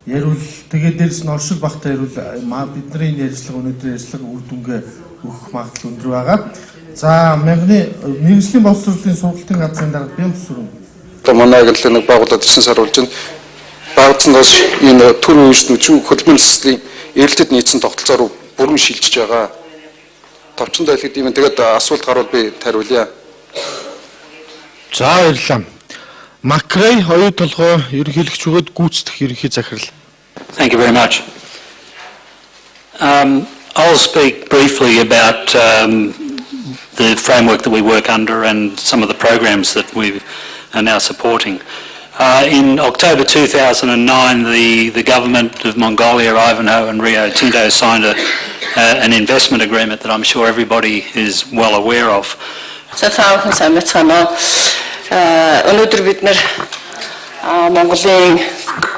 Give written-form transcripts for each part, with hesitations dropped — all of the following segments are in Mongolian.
Ярил тэгээд дээрс нь оршил багтаа ярил бидний ярилцлага өнөөдөр ярилцлага үр дүнгээ өгөх магадлал өндөр байгаа. За мэргэжлийн боловсролын сургалтын газрын дарга Бямсүрэн. Манайг л нэг байгууллагад 9 сар болж байна. Байгууллагаас энэ төр үйлчлэн чүү хөдөлмөрийн сэслийн эрэлтэд нийцсэн тогтолцоор бүрэн шилжиж байгаа. Товчондоо хэлэхэд юм тэгээд асуулт гарвал би тариулъя. За баярлалаа. Макрей оюу толгой ерөнхийлөгч өгөөд гүйцэтгэх ерөнхий захирал. Thank you very much. I'll speak briefly about the framework that we work under and some of the programs that we are now supporting. In October 2009, the government of Mongolia, Ivanhoe and Rio Tinto signed an investment agreement that I'm sure everybody is well aware of. Өнөөдөр бид нэр Монголын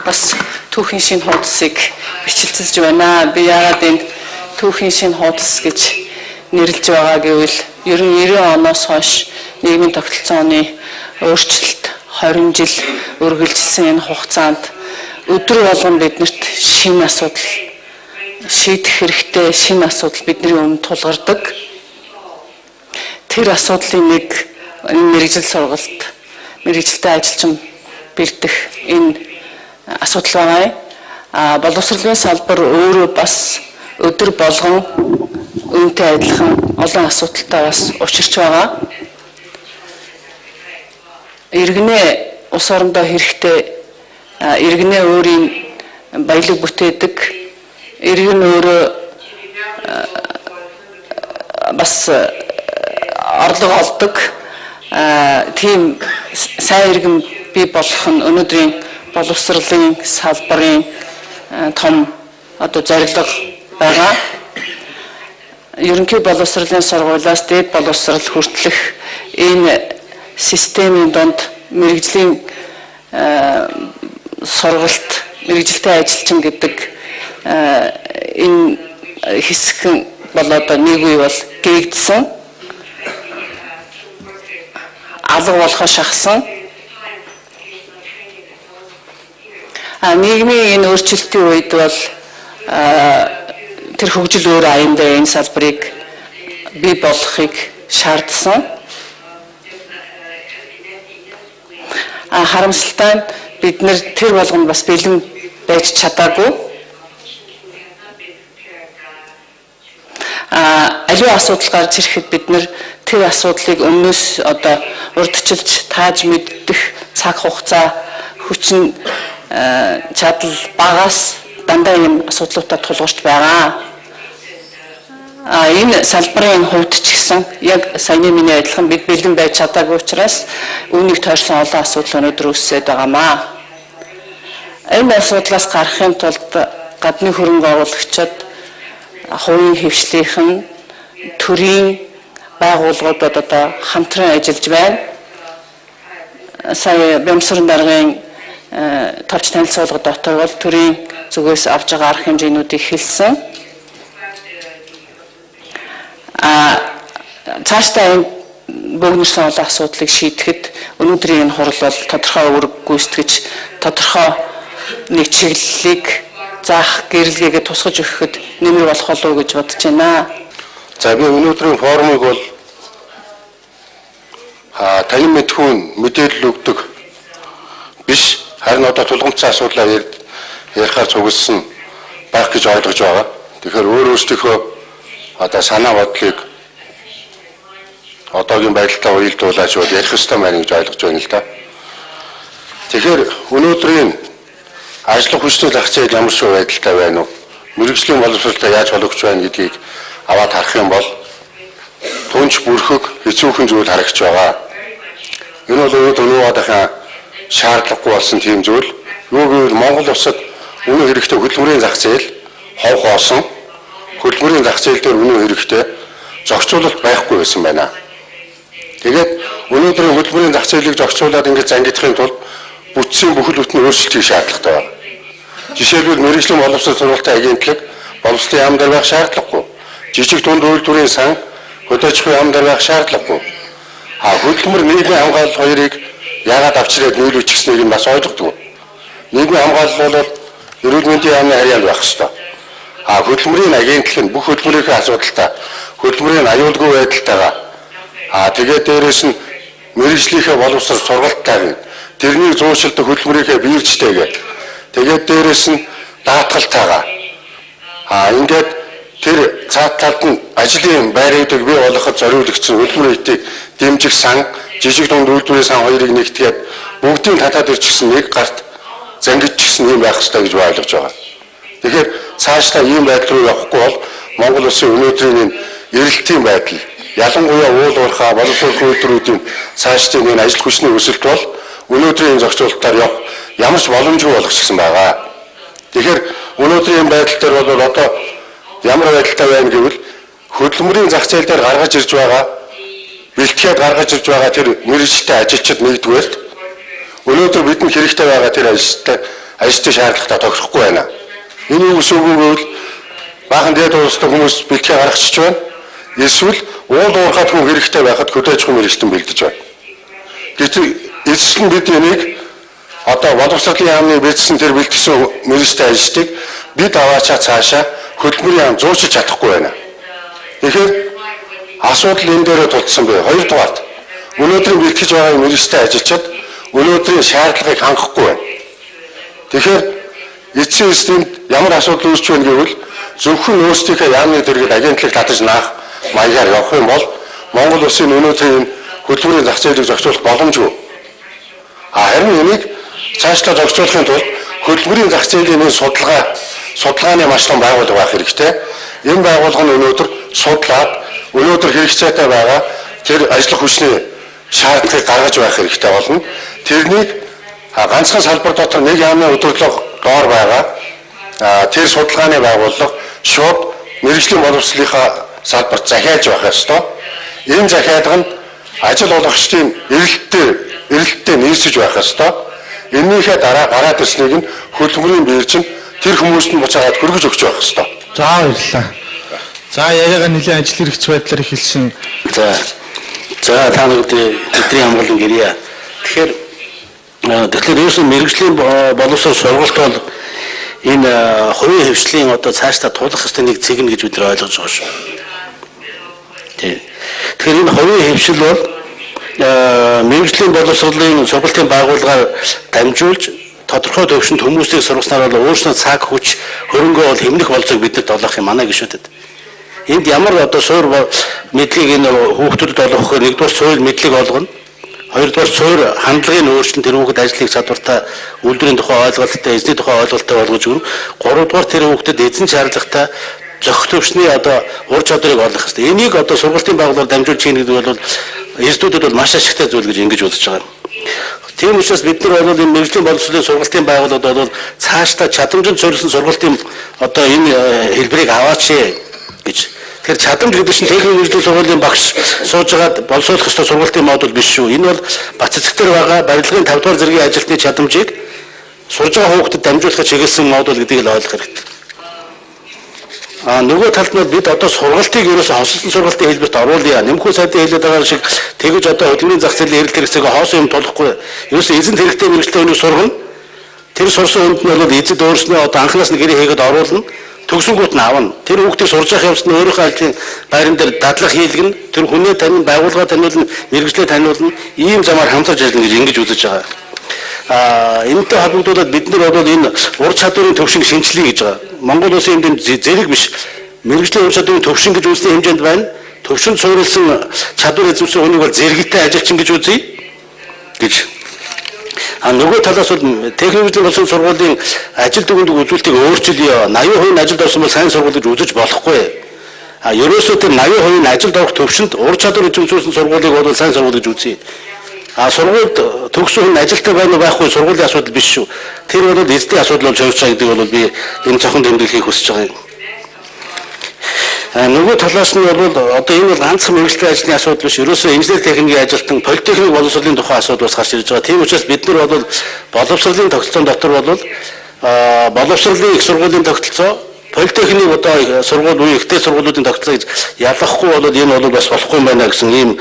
бас түүхийн шинэ хуудсыг бичлэлцэж байна. Би яагаад энэ түүхийн шинэ хуудас гэж нэрлэж байгаа гэвэл ер нь 90 оноос хойш нийгмийн тогтолцооны өөрчлөлт 20 жил үргэлжилсэн энэ хугацаанд өдөр болгон биднэрт шинэ асуудал шийдэх хэрэгтэй, шинэ асуудал бидний өмнө тулгардаг. Тэр асуудлын нэг мэргэжил сургалт, мэргэжилтэй ажилчин бэлдэх энэ асуудал байгаа. Боловсролын салбар өөрөө бас өдөр болгон үүнтэй адилхан олон асуудалтай бас учирч байгаа. Иргэнэ ус орондоо хэрэгтэй, иргэнэ өөрийн баялаг бүтээдэг, иргэн өөрөө бас орлого олдог. Тийм сайн иргэн бий болох нь өнөөдрийн боловсролын салбарын том зорилго байгаа. Ерөнхий боловсролын сургуулиас дээд боловсрол хүртэлх энэ системийн донд мэргэжлийн сургалт, мэргэжилтэй ажилчин гэдэг энэ хэсэг бол одоо нэг үе бол гээгдсэн. Алга болохоо шахсан. Нийгмийн энэ өөрчлөлтийн үед бол тэр хөгжил өөр аяндаа энэ салбарыг бий болгохыг шаардсан. Харамсалтай нь бид нэр тэр болгонд бас бэлэн байж чадаагүй. Аливаа асуудал гарч ирэхэд бид нэр тэр асуудлыг өмнөөс одоо урдчилж тааж мэддэх цаг хугацаа хүчин чадал багаас дандаа ийм асуудлуудад тулгарч байгаа. Энэ салбарын хувьд ч гэсэн яг саяны миний адилхан бид бэлэн байж чадаагүй учраас үүнийг тойрсон олон асуудал өнөөдөр үүсээд байгаамаа. Энэ асуудлаас гарахын тулд гадны хөрөнгө оруулагчид, хувийн хэвшлийнхэн, төрийн байгууллагуудад одоо хамтран ажиллаж байна. Сая Бямсүрэн даргын товч танилцуулга дотор бол төрийн зүгээс авч байгаа арга хэмжээнүүдийг хэлсэн. Цаашдаа энэ богинорсон олон асуудлыг шийдэхэд өнөөдрийн энэ хурал бол тодорхой үүрэг гүйцэтгэж, тодорхой нэг чиглэлийг заах гэрэлгээгээ тусгаж өгөхөд нэмэр болох болов уу гэж бодож байна. За би өнөөдрийн форумыг бол танин мэдхүүн мэдээлэл өгдөг биш, харин одоо тулгымцсан асуудлаа ярихаар цугласан байх гэж ойлгож байгаа. Тэгэхээр өөрөөсөө одоо санаа бодлыг одоогийн байдалтай уялдуулаач бол ярих ёстой байна гэж ойлгож байна л да. Тэгэхээр өнөөдрийн ажлын хүчний зах зээл ямар шиг байдалтай байна уу? Мэргэжлийн боловсролтой яаж холбогч байна гэдгийг аваад харах юм бол түнч бүрхэг хэцүүхэн зүйл харагч байгаа. Энэ бол өнөөдрийн шаардлагагүй болсон тийм зүйл. Юу гэвэл Монгол улсад үнэн хэрэгтэй хөдөлмөрийн зах зээл хов хоосон. Хөдөлмөрийн зах зээл дээр үнэн хэрэгтэй зохицуулалт байхгүй байсан байна. Тэгээд өнөөдрийн хөдөлмөрийн зах зээлийг зохицуулаад ингэж зангидахын тулд бүтцийн бүхэл бүтэн өөрчлөлт хийх шаардлагатай байна. Жишээлбэл мэргэжлийн боловсрол сургалтын агентлаг боловсролын яам дээр байх шаардлагагүй. Жижиг дунд үйлдвэрийн сан хөдөөжихүй яам дээр байх шаардлагагүй. Хөдөлмөр нийгмийн хамгаалал хоёрыг яагаад авчирээд нийлүүлж гиснээр нь бас ойлгохгүй. Нийгмийн хамгаалал бол эрүүл мэндийн яамны харьяанд байх ёстой. Хөдөлмөрийн агентлаг нь бүх хөдөлмөрийн асуудалтай хөдөлмөрийн аюулгүй байдалтайгаа тэгээд дээрээс нь мэрэгжлийнхээ боловсрол сургалтайг нь тэрнийг зуушилдаг хөдөлмөрийнхээ биерчтэйгээ тэгээд дээрээс нь даатгалтайгаа ингээд тэр цаад талд нь ажлын байруудыг бий болгоход зориулагдсан хөдөлмөр эдийг дэмжих сан жижиг дунд үйлдвэрийн сан хоёрыг нэгтгээд бүгдийн татаад ирчихсэн нэг гарт зангидчихсан юм байх ёстой гэж ойлгож байгаа. Тэгэхээр цаашдаа ийм байдал руу явахгүй бол Монгол улсын өнөөдрийн эрэлтийн байдал ялангуяа уул уурхай боловсрол үйлдвэрүүдийн цаашдын энэ ажил хүчний өсөлт бол өнөөдрийн зохицуулалтаар явах ямар ч боломжгүй болгочихсон байгаа. Тэгэхээр өнөөдрийн байдал дээр бол одоо ямар байдалтай байна гэвэл хөдөлмөрийн зах зээл дээр гаргаж ирж байгаа бэлтгээд гаргаж ирж байгаа тэр мэрэгчтэй ажилчид нэгдүгээрт өнөөдөр бидэнд хэрэгтэй байгаа тэр ажилчдын шаардлагатай тохирохгүй байна. Энэ юу гэсэн үг вэ гэвэл баахан дээд улстай хүмүүс бэлтгээ гаргачих байна. Эсвэл уул уурхайд хүн хэрэгтэй байхад хөдөө аж ахуйн мэрэгчлэн бэлдэж байна. Гэтэл эцэст нь бид энийг одоо боловсролын яамны бичсэн тэр бэлтгэсэн мэрэгчтэй ажилчдыг бид аваачаа цаашаа хөдөлмөрийн яам зуучилж чадахгүй байна. Тэгэхээр асуудал энэ дээрээ тулдсан бай. Хоёрдугаарт өнөөдрийн бэлтгэж байгаа мэрэгчтэй ажилчид өнөөдрийн шаардлагыг хангахгүй байна. Тэгэхээр эцсийн системд ямар асуудал үүсч байна гэвэл зөвхөн өөрсдийнхөө яамны дэргэд агентлаг татаж наах маягаар явах юм бол Монгол улсын өнөөдрийн хөдөлмөрийн зах зээлийг зохицуулах боломжгүй. Харин энийг цаашлаа зохицуулахын тулд хөдөлмөрийн зах зээлийн судалгааны маш том байгууллага байх хэрэгтэй. Энэ байгууллага нь өнөөдөр судлаад өнөөдөр хэрэгцээтэй байгаа тэр ажил хүчний шаардлагыг гаргаж байх хэрэгтэй болно. Тэрнийг ганцхан салбар дотор нэг яамны өдөрлөг доор байгаа тэр судалгааны байгууллага шууд мэрэгжлийн боловсролынхаа салбарт захиалж байх ёстой. Энэ захиалга нь ажил олгогчдын эрэлттэй нийцэж байх ёстой. Энийхээ дараа гараад ирснийг нь хөдөлмөрийн биерчин тэр хүмүүст нь буцаагаад хөргөж өгч байх ёстой. За баярлалаа. За яриагаа нэлээд ажил хэрэгч байдлаар хэлсэн. За та бүхэн өдрийн хамгаалан гэрье. Тэгэхээр ерөөсөн мэрэгжлийн боловсрол сургалт бол энэ хувийн хвшлийн одоо цаашдаа тулах ёстой нэг цэг нь гэж бид нар ойлгож байгаа шүү. Тэгэхээр энэ хувийн хвшил бол мэрэгжлийн боловсролын сургалтын байгууллагаар дамжуулж тодорхой төвшөнд хүмүүсийг сургаснаар бол өөрснөө цаг хүч хөрөнгөө бол хэмнэх болцоог бидэд олгох юм манай гишүүдэд. Энд ямар одоо суур мэдлийг энэ хүүхдүүдэд олгох нэгдүгээр суур мэдлийг олгоно. Хоёрдугаар суур хандлагын өөрчлөлт тэр хүүхэд ажлыг чадвартай үйлдвэрийн тухай ойлголттой, эзний тухай ойлголттой болгож өгнө. Гуравдугаар тэр хүүхдэд эзэн шаардлагатай зохих төвшний одоо ур чадварыг олгох хэрэгтэй. Энийг одоо сургалтын байгууллагаар дамжуулж чинь гэдэг бол эрдэмтдүүд бол маш ашигтай зүйл гэж ингэж үзэж байгаа. Тийм учраас бид нар бол энэ мэрэгжлийн боловсролын сургалтын байгууллагад бол цаашдаа чадамжинд суурилсан сургалтын одоо энэ хэлбэрийг аваач гэж. Тэгэхээр чадамж гэдэг чинь техник мэрэгжлийн сургуулийн багш суужгаад боловсруулах ёстой сургалтын модуль биш шүү. Энэ бол Баццэг дээр байгаа барилгын 5 дугаар зэргийн ажилтны чадамжийг сурж байгаа хүүхдэд дамжуулахад чиглэсэн модуль гэдгийг л ойлгох хэрэгтэй. Нөгөө талд нь бид одоо сургалтыг ерөөсө хосолсон сургалтын хэлбэрт оруулъя. Нэмхүү сайдын хэлээд байгаа шиг тэгэж одоо хөдөлмөрийн зах зээлийн эрэлт хэрэгцээг хоосон юм толохгүй. Ерөөсө эзэнт хэрэгтэй мэрэгчлээ өнийг сургана. Тэр сурсан хүнд нь бол эзэд өөрснөө одоо анханаас нь гэрээ хийгээд оруулна. Төгсөнгүүт нь авна. Тэр хүүхдийг сурж явах явцны өөрийнхөө ажлын байран дээр дадлах хийлгэн тэр хүнээ танин байгууллага таниулна, мэрэгчлээ таниулна. Ийм замаар хамтарч ажиллана гэж ингэж үзэж байгаа. Энэтэй холбогдуулаад бид нар бол энэ ур чадварын төвшин шинжилгээ гэж байгаа. Монгол улсын хэмжээнд зэрэг биш мэрэгжлийн ур чадварын төвшин гэж үзсэн хэмжээнд байна. Төвшөнд суурилсан чадвар эзэмсэн хүнийг бол зэрэгтэй ажилчин гэж үзье гэж. Нөгөө талаас бол техникийн боловсролын сургуулийн ажил дүгнэлт үзүүлэлтийг өөрчилъё. 80% ажилд орсон бол сайн сургууль гэж үзэж болохгүй. Ерөөсөө тэр 80% ажилд орох төвшөнд ур чадвар эзэмшүүлсэн сургуулийг бол сайн сургууль гэж үзье. Сургуульд төгссөн хүн ажилтаа байна уу байхгүй сургуулийн асуудал биш шүү. Тэр бол эзний асуудал болж явж байгаа гэдэг бол би энэ цохон тэмдэглэхийг хүсэж байгаа юм. Нөгөө талаас нь бол одоо энэ бол ганцхан мэрэгжлийн ажлын асуудал биш. Ерөөсөө инженер техникийн ажилтан политехник боловсролын тухай асуудал бас гарч ирж байгаа. Тийм учраас бид нар бол боловсролын тогтолцоон дотор бол боловсролын их сургуулийн тогтолцоо, политехник одоо сургууль буюу ихтэй сургуулиудын тогтолцоо гэж ялгахгүй бол энэ бол бас болохгүй юм байна гэсэн ийм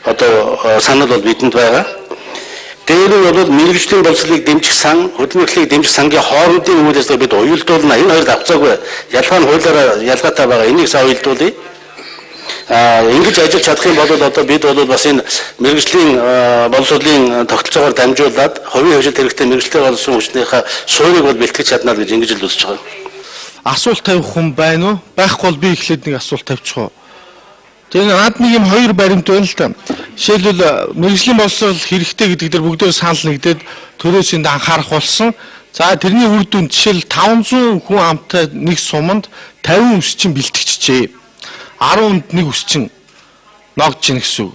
одоо санал бол бидэнд байгаа. дээр нь бол мэрэгжлийн боловсролыг дэмжих сан, хөдөлмөрлөлийг дэмжих сангийн хоорондын үйл ажиллагааг бид уялдуулна. Энэ хоёр давцаагүй ялгаа нь хуулиараа ялгаатай байгаа. Энийг сайн уялдуулъя. Ингэж ажиллаж чадах юм бол одоо бид бол бас энэ мэрэгжлийн боловсролын тогтолцоогоор дамжуулаад хувийн хөгжил хэрэгтэй мэрэгжлийн боловсролын хүчнийхээ суурийг бол бэлтгэж чадна гэж ингэж л үзэж байгаа. Асуулт тавих хүн байна уу? Байхгүй бол би эхлээд нэг асуулт тавьчих уу. Тэгээ над нэг юм хоёр баримт байна л та. Жишээлбэл мэрэгжлийн боловсрол хэрэгтэй гэдэг дээр бүгдөө санал нэгдээд төрөөсөнд анхаарах болсон. За тэрний үр дүнд жишээл 500 хүн амтай нэг суманд 50 өсчин бэлтгэжчээ. 10-нд нэг өсчин ногдж ийн гэсэн үг.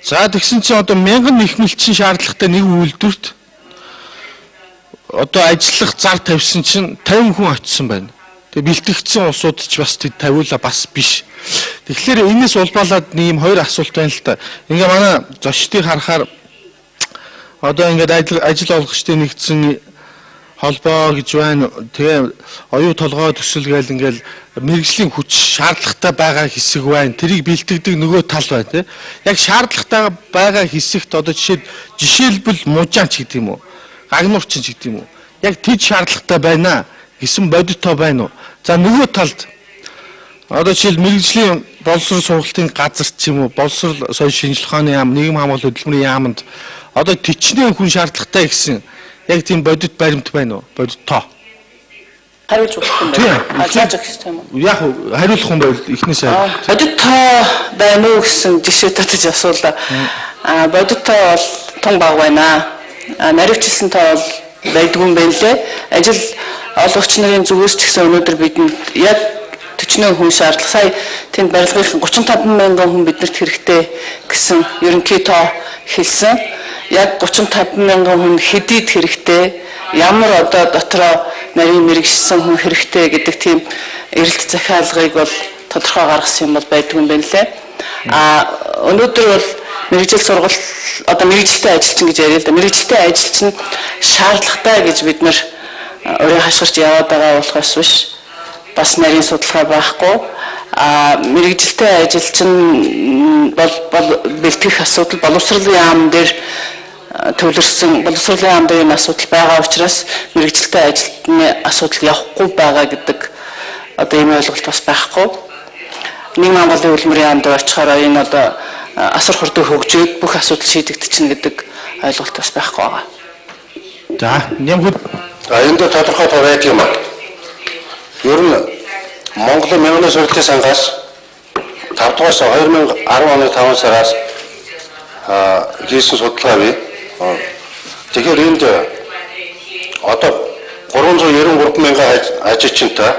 За тэгсэн чинь одоо 1000 нэхмэлчин шаардлагатай нэг үйлдвэрт одоо ажиллах зар тавьсан чинь 50 хүн очсон байна. Тэгээ бэлтгэгдсэн улсууд ч бас тавиула бас биш. Тэгэхээр энэс улбаалаад нэг юм хоёр асуулт байна л та. Ингээ манай зочдыг харахаар одоо ингээд ажил олгогчдын нэгдсэн холбоо гэж байна. Тэгээ оюу толгой төсөл гээл ингээл мэрэгжлийн хүч шаардлагатай байгаа хэсэг байна. Тэрийг бэлтгэдэг нөгөө тал байна тий. Яг шаардлагатай байгаа хэсэгт одоо жишээлбэл мужаанч гэдэг юм уу? Гагнуурчин гэдэг юм уу? Яг тэд шаардлагатай байна гэсэн бодиттой байна уу? За нөгөө талд одоо жишээл мэрэгжлийн боловсрол сургалтын газар ч юм уу, боловсрол соёл шинжилгээ ухааны яам, нийгэм хамгаалалт хөдөлмөрийн яамд одоо төчнээ хүн шаардлагатай гэсэн яг тийм бодит баримт байна уу? Бодиттой. Хариулж өгөх юм байна. Зааж өгөх юм уу? Яг хариулах юм байвал эхнээсээ. Бодиттой байна уу гэсэн жишээ татаж асуулаа. Бодиттой бол тун баг байна. Наривчлсан тоо бол байдгүй юм байна лээ. Ажил олгогч нарын зүгээс ч гэсэн өнөөдөр бидэнд яг 40 хүн шаардлага. Сая тэнд барилгын 35 мянган хүн биднэрт хэрэгтэй гэсэн ерөнхий тоо хэлсэн. Яг 35 мянган хүн хэдийд хэрэгтэй, ямар одоо дотроо нарийн мэрэгшсэн хүн хэрэгтэй гэдэг тийм эрэлт захиалгыг бол тодорхой гаргасан юм бол байдгүй юм байна лээ. Өнөөдөр бол мэрэгжил сургалт одоо мэрэгжилтэй ажилчин гэж яриа л да. Мэрэгжилтэй ажилчин шаардлагатай гэж бид нар өөрийн хашгирч яваад байгаа болохоос биш бас нарийн судалгаа байхгүй. Мэрэгжилтэй ажилчин бол бэлтгэх асуудал боловсролын яам дээр төвлөрсөн боловсролын яам дээр энэ асуудал байгаа учраас мэрэгжилтэй ажилтны асуудал явахгүй байгаа гэдэг одоо ийм ойлголт бас байхгүй. Нийгэм хамгааллын хөдөлмөрийн яамд очихоор энэ одоо асар хурдан хөгжөөд бүх асуудал шийдэгдчихнэ гэдэг ойлголт бас байхгүй байгаа. За, нямхад энд тодорхой байдаг юм аа. Ер нь Монголын мянган сургалтын сангаас 5 дугаас 2010 оны 5 сараас хийсэн судалгаа бий. Тэгэхээр энд одоо 393 мянган ажилчинтай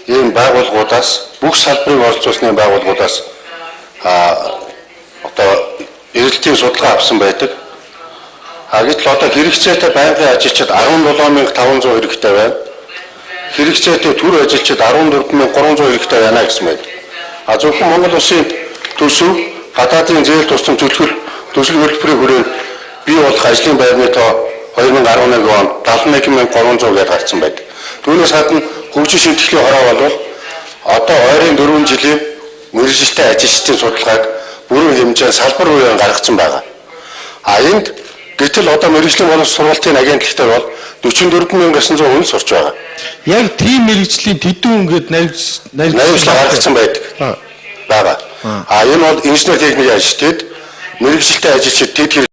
ийм байгууллагуудаас бүх салбарыг оролцуулсны байгууллагуудаас одоо эрэлтийн судалгаа авсан байдаг. Гэтэл одоо хэрэгцээтэй байнгын ажилчид 17500 хэрэгтэй байна. Хэрэгцээтэй төр ажилчид 14300 хэрэгтэй байна гэсэн мэт. Зөвхөн Монгол улсын төсөв гадаадын зээл тусламж төсөл хөтөлбөрийн хүрээнд бий болох ажлын байрны тоо 2011 онд 71300 гэж гарсан байдаг. Түүнээс гадна хөгжин шийтгэлийн хороо бол одоо ойрын 4 жилийн мэрэгжилтэй ажилчдын судалгааг бүрэн хэмжээнд салбар руу гаргасан байгаа. Энд гэтэл одоо мэрэгжлийн боловсрол сургалтын агентлагтай бол 44900 хүн сурч байгаа. Яг тийм мэрэгжлийн тэдэн ингээд наривчлага гаргасан байдаг. Бага. Энэ бол инженер техникийн ажилчид, мэрэгжилтэй ажилчид тэд